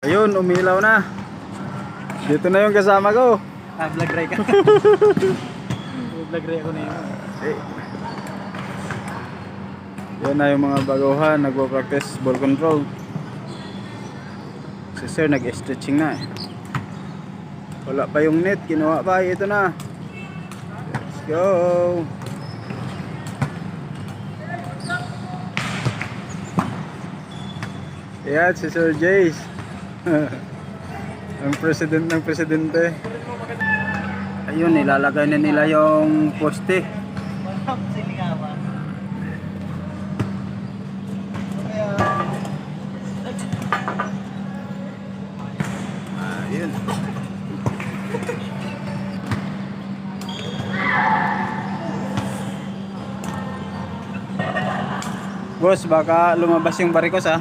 Ayun, umilaw na. Dito na yung kasama ko. Vlog ray ka. Vlog ray ako na yun. Yan na yung mga baguhan, nagpo-practice ball control. Si sir nag-stretching na eh. Wala pa yung net, kinuha pa, ito na. Let's go. Yan si Sir Jace. Ang president ng presidente. Ayun, nilalagay na nila yung poste. Ayun. Boss, baka lumabas yung barikos ah.